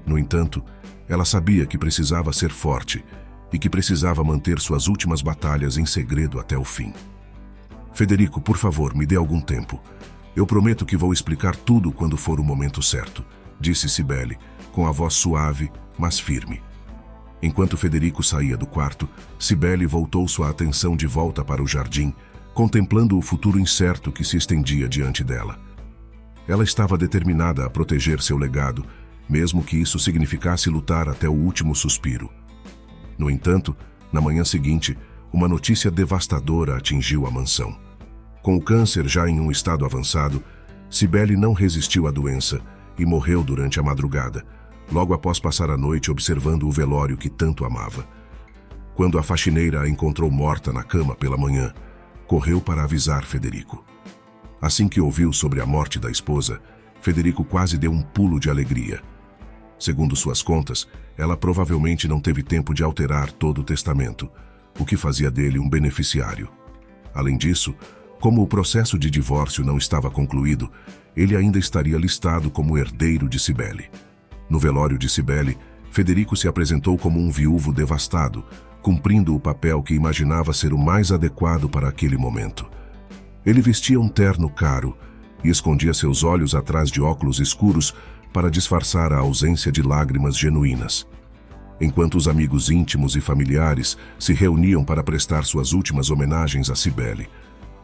[SPEAKER 1] No entanto, ela sabia que precisava ser forte e que precisava manter suas últimas batalhas em segredo até o fim. Federico, por favor, me dê algum tempo. Eu prometo que vou explicar tudo quando for o momento certo, disse Cibele, com a voz suave, mas firme. Enquanto Federico saía do quarto, Cibele voltou sua atenção de volta para o jardim, contemplando o futuro incerto que se estendia diante dela. Ela estava determinada a proteger seu legado, mesmo que isso significasse lutar até o último suspiro. No entanto, na manhã seguinte, uma notícia devastadora atingiu a mansão. Com o câncer já em um estado avançado, Cibele não resistiu à doença e morreu durante a madrugada, logo após passar a noite observando o velório que tanto amava. Quando a faxineira a encontrou morta na cama pela manhã, correu para avisar Federico. Assim que ouviu sobre a morte da esposa, Federico quase deu um pulo de alegria. Segundo suas contas, ela provavelmente não teve tempo de alterar todo o testamento, o que fazia dele um beneficiário. Além disso, Como o processo de divórcio não estava concluído, ele ainda estaria listado como herdeiro de Cibele. No velório de Cibele, Federico se apresentou como um viúvo devastado, cumprindo o papel que imaginava ser o mais adequado para aquele momento. Ele vestia um terno caro e escondia seus olhos atrás de óculos escuros para disfarçar a ausência de lágrimas genuínas. Enquanto os amigos íntimos e familiares se reuniam para prestar suas últimas homenagens a Cibele,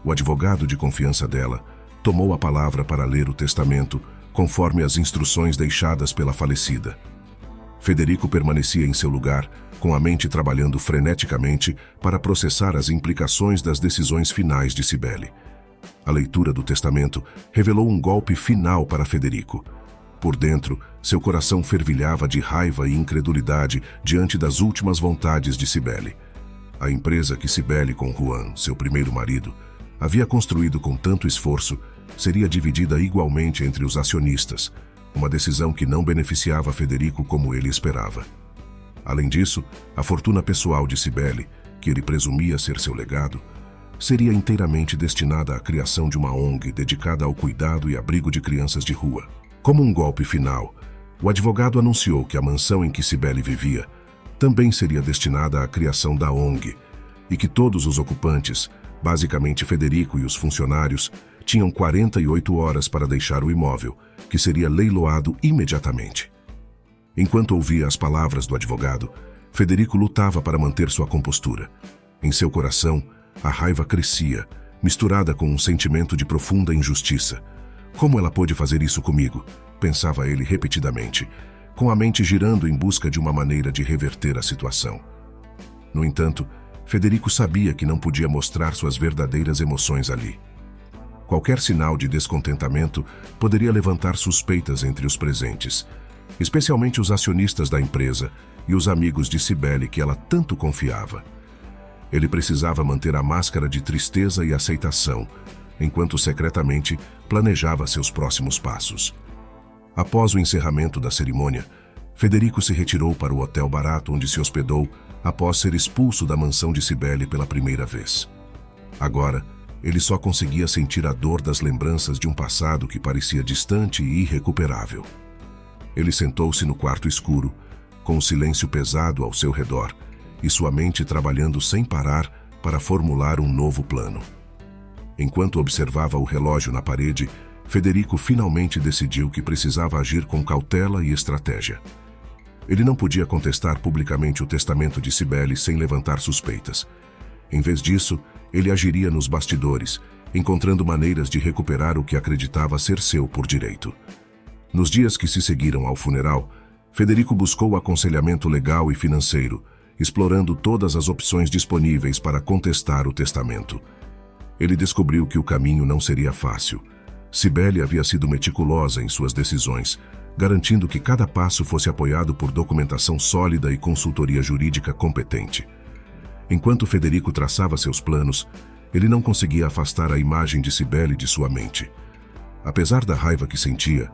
[SPEAKER 1] o advogado de confiança dela tomou a palavra para ler o testamento conforme as instruções deixadas pela falecida. Federico permanecia em seu lugar, com a mente trabalhando freneticamente para processar as implicações das decisões finais de Cibele. A leitura do testamento revelou um golpe final para Federico. Por dentro, seu coração fervilhava de raiva e incredulidade diante das últimas vontades de Cibele. A empresa que Cibele com Juan, seu primeiro marido, havia construído com tanto esforço, seria dividida igualmente entre os acionistas, uma decisão que não beneficiava Federico como ele esperava. Além disso, a fortuna pessoal de Cibele, que ele presumia ser seu legado, seria inteiramente destinada à criação de uma ONG dedicada ao cuidado e abrigo de crianças de rua. Como um golpe final, o advogado anunciou que a mansão em que Cibele vivia também seria destinada à criação da ONG e que todos os ocupantes, basicamente Federico e os funcionários, tinham 48 horas para deixar o imóvel, que seria leiloado imediatamente. Enquanto ouvia as palavras do advogado, Federico lutava para manter sua compostura. Em seu coração, a raiva crescia, misturada com um sentimento de profunda injustiça. Como ela pôde fazer isso comigo? Pensava ele repetidamente, com a mente girando em busca de uma maneira de reverter a situação. No entanto, Federico sabia que não podia mostrar suas verdadeiras emoções ali. Qualquer sinal de descontentamento poderia levantar suspeitas entre os presentes, especialmente os acionistas da empresa e os amigos de Cibele que ela tanto confiava. Ele precisava manter a máscara de tristeza e aceitação, enquanto secretamente planejava seus próximos passos. Após o encerramento da cerimônia, Federico se retirou para o hotel barato onde se hospedou após ser expulso da mansão de Cibele pela primeira vez. Agora, ele só conseguia sentir a dor das lembranças de um passado que parecia distante e irrecuperável. Ele sentou-se no quarto escuro, com o silêncio pesado ao seu redor, e sua mente trabalhando sem parar para formular um novo plano. Enquanto observava o relógio na parede, Federico finalmente decidiu que precisava agir com cautela e estratégia. Ele não podia contestar publicamente o testamento de Cibele sem levantar suspeitas. Em vez disso, ele agiria nos bastidores, encontrando maneiras de recuperar o que acreditava ser seu por direito. Nos dias que se seguiram ao funeral, Federico buscou aconselhamento legal e financeiro, explorando todas as opções disponíveis para contestar o testamento. Ele descobriu que o caminho não seria fácil. Cibele havia sido meticulosa em suas decisões, garantindo que cada passo fosse apoiado por documentação sólida e consultoria jurídica competente. Enquanto Federico traçava seus planos, ele não conseguia afastar a imagem de Cibele de sua mente. Apesar da raiva que sentia,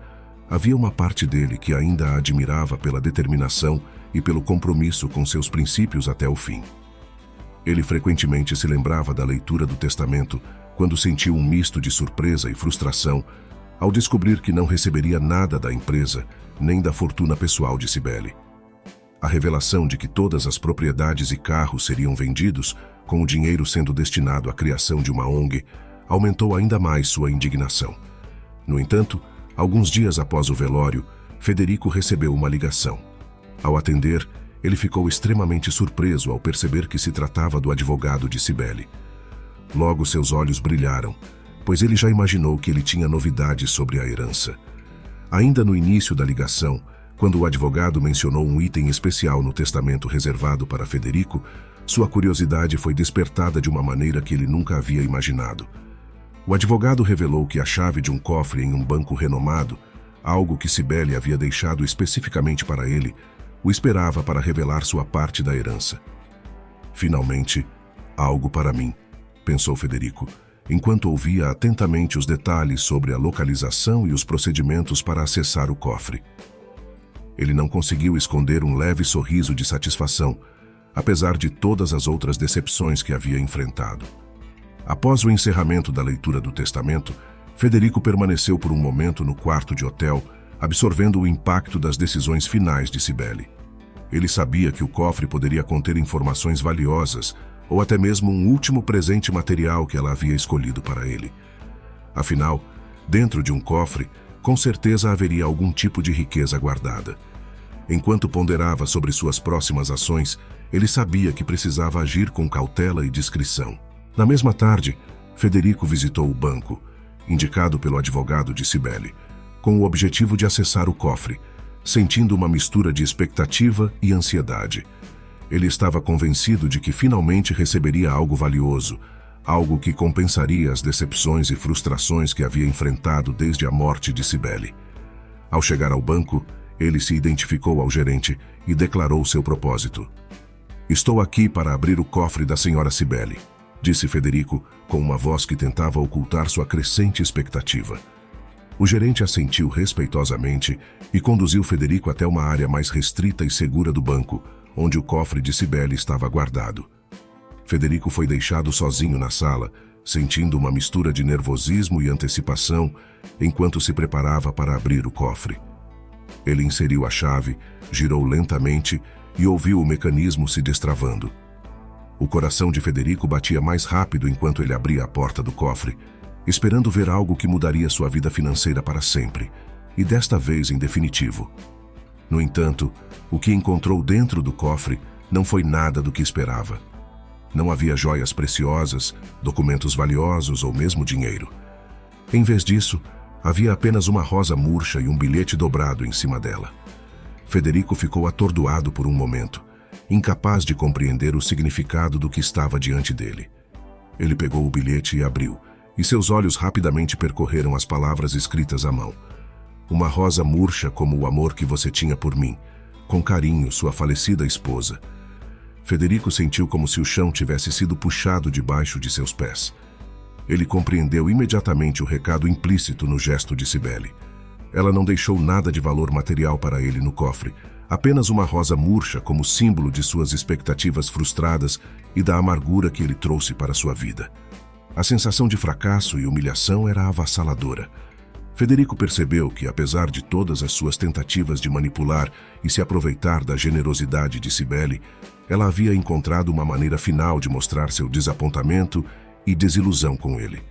[SPEAKER 1] havia uma parte dele que ainda a admirava pela determinação e pelo compromisso com seus princípios até o fim. Ele frequentemente se lembrava da leitura do testamento quando sentiu um misto de surpresa e frustração ao descobrir que não receberia nada da empresa nem da fortuna pessoal de Cibele. A revelação de que todas as propriedades e carros seriam vendidos, com o dinheiro sendo destinado à criação de uma ONG, aumentou ainda mais sua indignação. No entanto, alguns dias após o velório, Federico recebeu uma ligação. Ao atender, ele ficou extremamente surpreso ao perceber que se tratava do advogado de Cibele. Logo seus olhos brilharam, pois ele já imaginou que ele tinha novidades sobre a herança. Ainda no início da ligação, quando o advogado mencionou um item especial no testamento reservado para Federico, sua curiosidade foi despertada de uma maneira que ele nunca havia imaginado. O advogado revelou que a chave de um cofre em um banco renomado, algo que Cibele havia deixado especificamente para ele, o esperava para revelar sua parte da herança. Finalmente, algo para mim, pensou Federico, enquanto ouvia atentamente os detalhes sobre a localização e os procedimentos para acessar o cofre. Ele não conseguiu esconder um leve sorriso de satisfação, apesar de todas as outras decepções que havia enfrentado. Após o encerramento da leitura do testamento, Federico permaneceu por um momento no quarto de hotel, absorvendo o impacto das decisões finais de Cibele. Ele sabia que o cofre poderia conter informações valiosas, ou até mesmo um último presente material que ela havia escolhido para ele. Afinal, dentro de um cofre, com certeza haveria algum tipo de riqueza guardada. Enquanto ponderava sobre suas próximas ações, ele sabia que precisava agir com cautela e discrição. Na mesma tarde, Federico visitou o banco, indicado pelo advogado de Cibele, com o objetivo de acessar o cofre, sentindo uma mistura de expectativa e ansiedade. Ele estava convencido de que finalmente receberia algo valioso, algo que compensaria as decepções e frustrações que havia enfrentado desde a morte de Cibele. Ao chegar ao banco, ele se identificou ao gerente e declarou seu propósito. "Estou aqui para abrir o cofre da senhora Cibele", disse Federico, com uma voz que tentava ocultar sua crescente expectativa. O gerente assentiu respeitosamente e conduziu Federico até uma área mais restrita e segura do banco, onde o cofre de Cibele estava guardado. Federico foi deixado sozinho na sala, sentindo uma mistura de nervosismo e antecipação, enquanto se preparava para abrir o cofre. Ele inseriu a chave, girou lentamente e ouviu o mecanismo se destravando. O coração de Federico batia mais rápido enquanto ele abria a porta do cofre, esperando ver algo que mudaria sua vida financeira para sempre, e desta vez em definitivo. No entanto, o que encontrou dentro do cofre não foi nada do que esperava. Não havia joias preciosas, documentos valiosos ou mesmo dinheiro. Em vez disso, havia apenas uma rosa murcha e um bilhete dobrado em cima dela. Federico ficou atordoado por um momento, incapaz de compreender o significado do que estava diante dele. Ele pegou o bilhete e abriu, e seus olhos rapidamente percorreram as palavras escritas à mão. "Uma rosa murcha como o amor que você tinha por mim. Com carinho, sua falecida esposa." Federico sentiu como se o chão tivesse sido puxado debaixo de seus pés. Ele compreendeu imediatamente o recado implícito no gesto de Cibele. Ela não deixou nada de valor material para ele no cofre, apenas uma rosa murcha como símbolo de suas expectativas frustradas e da amargura que ele trouxe para sua vida. A sensação de fracasso e humilhação era avassaladora. Federico percebeu que, apesar de todas as suas tentativas de manipular e se aproveitar da generosidade de Cibele, ela havia encontrado uma maneira final de mostrar seu desapontamento e desilusão com ele.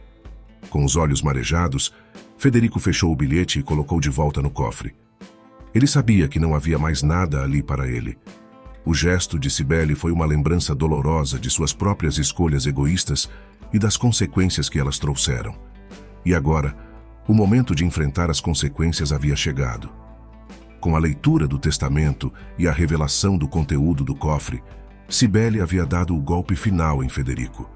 [SPEAKER 1] Com os olhos marejados, Federico fechou o bilhete e colocou de volta no cofre. Ele sabia que não havia mais nada ali para ele. O gesto de Cibele foi uma lembrança dolorosa de suas próprias escolhas egoístas e das consequências que elas trouxeram. E agora, o momento de enfrentar as consequências havia chegado. Com a leitura do testamento e a revelação do conteúdo do cofre, Cibele havia dado o golpe final em Federico.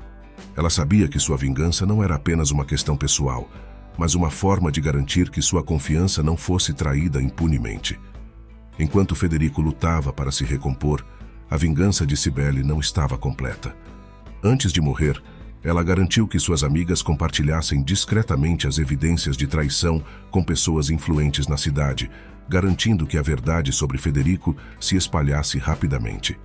[SPEAKER 1] Ela sabia que sua vingança não era apenas uma questão pessoal, mas uma forma de garantir que sua confiança não fosse traída impunemente. Enquanto Federico lutava para se recompor, a vingança de Cibele não estava completa. Antes de morrer, ela garantiu que suas amigas compartilhassem discretamente as evidências de traição com pessoas influentes na cidade, garantindo que a verdade sobre Federico se espalhasse rapidamente.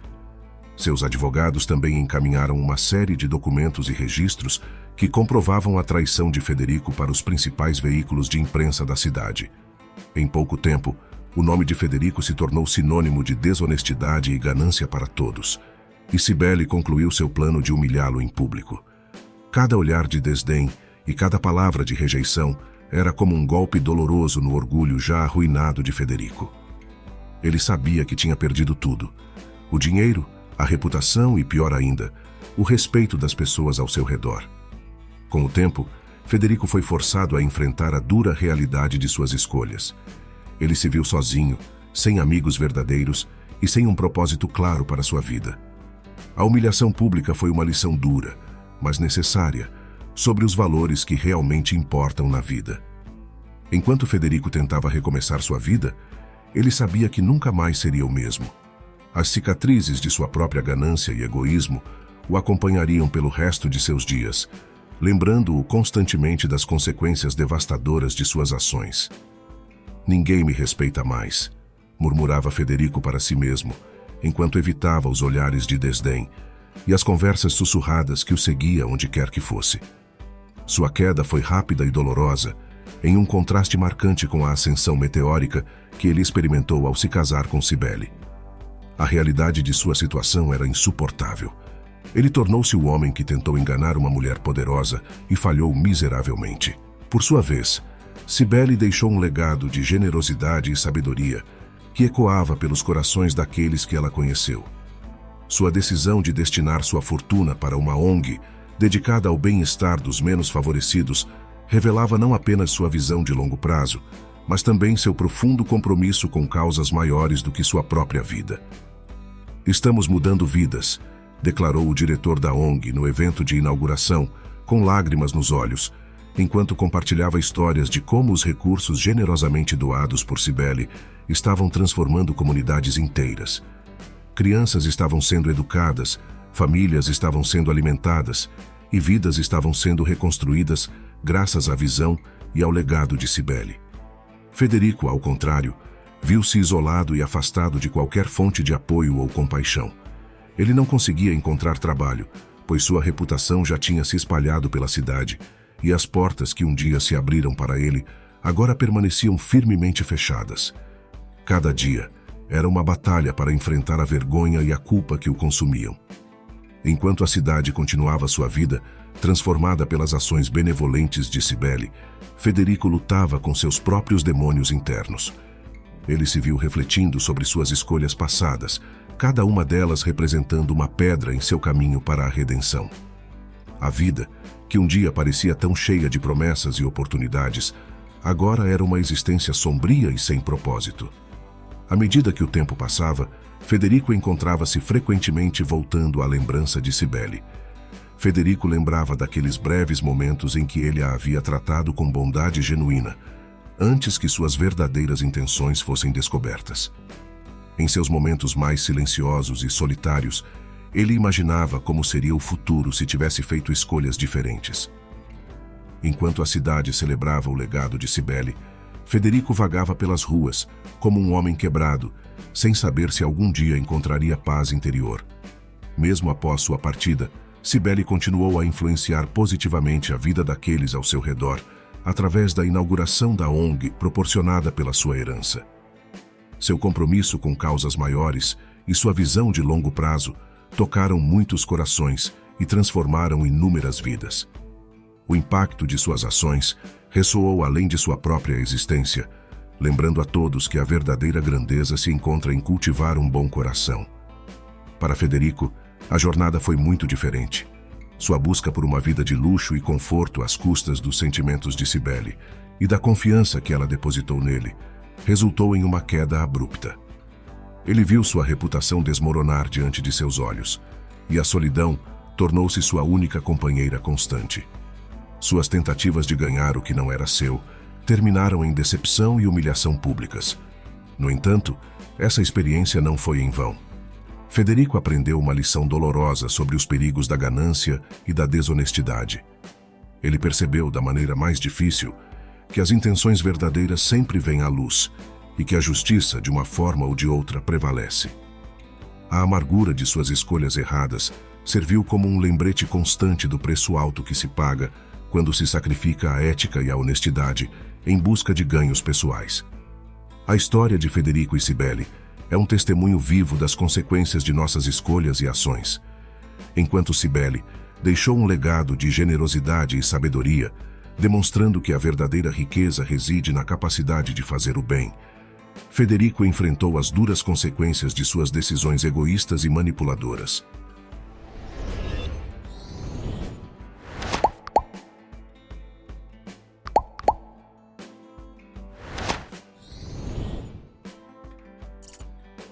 [SPEAKER 1] Seus advogados também encaminharam uma série de documentos e registros que comprovavam a traição de Federico para os principais veículos de imprensa da cidade. Em pouco tempo, o nome de Federico se tornou sinônimo de desonestidade e ganância para todos, e Cibele concluiu seu plano de humilhá-lo em público. Cada olhar de desdém e cada palavra de rejeição era como um golpe doloroso no orgulho já arruinado de Federico. Ele sabia que tinha perdido tudo: o dinheiro, a reputação e, pior ainda, o respeito das pessoas ao seu redor. Com o tempo, Federico foi forçado a enfrentar a dura realidade de suas escolhas. Ele se viu sozinho, sem amigos verdadeiros e sem um propósito claro para sua vida. A humilhação pública foi uma lição dura, mas necessária, sobre os valores que realmente importam na vida. Enquanto Federico tentava recomeçar sua vida, ele sabia que nunca mais seria o mesmo. As cicatrizes de sua própria ganância e egoísmo o acompanhariam pelo resto de seus dias, lembrando-o constantemente das consequências devastadoras de suas ações. "Ninguém me respeita mais", murmurava Federico para si mesmo, enquanto evitava os olhares de desdém, e as conversas sussurradas que o seguia onde quer que fosse. Sua queda foi rápida e dolorosa, em um contraste marcante com a ascensão meteórica que ele experimentou ao se casar com Cibele. A realidade de sua situação era insuportável. Ele tornou-se o homem que tentou enganar uma mulher poderosa e falhou miseravelmente. Por sua vez, Cibele deixou um legado de generosidade e sabedoria que ecoava pelos corações daqueles que ela conheceu. Sua decisão de destinar sua fortuna para uma ONG dedicada ao bem-estar dos menos favorecidos revelava não apenas sua visão de longo prazo, mas também seu profundo compromisso com causas maiores do que sua própria vida. "Estamos mudando vidas", declarou o diretor da ONG no evento de inauguração, com lágrimas nos olhos, enquanto compartilhava histórias de como os recursos generosamente doados por Cibele estavam transformando comunidades inteiras. Crianças estavam sendo educadas, famílias estavam sendo alimentadas e vidas estavam sendo reconstruídas graças à visão e ao legado de Cibele. Federico, ao contrário, viu-se isolado e afastado de qualquer fonte de apoio ou compaixão. Ele não conseguia encontrar trabalho, pois sua reputação já tinha se espalhado pela cidade, e as portas que um dia se abriram para ele agora permaneciam firmemente fechadas. Cada dia era uma batalha para enfrentar a vergonha e a culpa que o consumiam. Enquanto a cidade continuava sua vida, transformada pelas ações benevolentes de Cibele, Federico lutava com seus próprios demônios internos. Ele se viu refletindo sobre suas escolhas passadas, cada uma delas representando uma pedra em seu caminho para a redenção. A vida, que um dia parecia tão cheia de promessas e oportunidades, agora era uma existência sombria e sem propósito. À medida que o tempo passava, Federico encontrava-se frequentemente voltando à lembrança de Cibele. Federico lembrava daqueles breves momentos em que ele a havia tratado com bondade genuína, antes que suas verdadeiras intenções fossem descobertas. Em seus momentos mais silenciosos e solitários, ele imaginava como seria o futuro se tivesse feito escolhas diferentes. Enquanto a cidade celebrava o legado de Cibele, Federico vagava pelas ruas, como um homem quebrado, sem saber se algum dia encontraria paz interior. Mesmo após sua partida, Cibele continuou a influenciar positivamente a vida daqueles ao seu redor, através da inauguração da ONG proporcionada pela sua herança. Seu compromisso com causas maiores e sua visão de longo prazo tocaram muitos corações e transformaram inúmeras vidas. O impacto de suas ações ressoou além de sua própria existência, lembrando a todos que a verdadeira grandeza se encontra em cultivar um bom coração. Para Federico, a jornada foi muito diferente. Sua busca por uma vida de luxo e conforto às custas dos sentimentos de Cibele e da confiança que ela depositou nele, resultou em uma queda abrupta. Ele viu sua reputação desmoronar diante de seus olhos, e a solidão tornou-se sua única companheira constante. Suas tentativas de ganhar o que não era seu terminaram em decepção e humilhação públicas. No entanto, essa experiência não foi em vão. Federico aprendeu uma lição dolorosa sobre os perigos da ganância e da desonestidade. Ele percebeu, da maneira mais difícil, que as intenções verdadeiras sempre vêm à luz e que a justiça, de uma forma ou de outra, prevalece. A amargura de suas escolhas erradas serviu como um lembrete constante do preço alto que se paga quando se sacrifica a ética e a honestidade em busca de ganhos pessoais. A história de Federico e Cibele é um testemunho vivo das consequências de nossas escolhas e ações. Enquanto Cibele deixou um legado de generosidade e sabedoria, demonstrando que a verdadeira riqueza reside na capacidade de fazer o bem, Federico enfrentou as duras consequências de suas decisões egoístas e manipuladoras.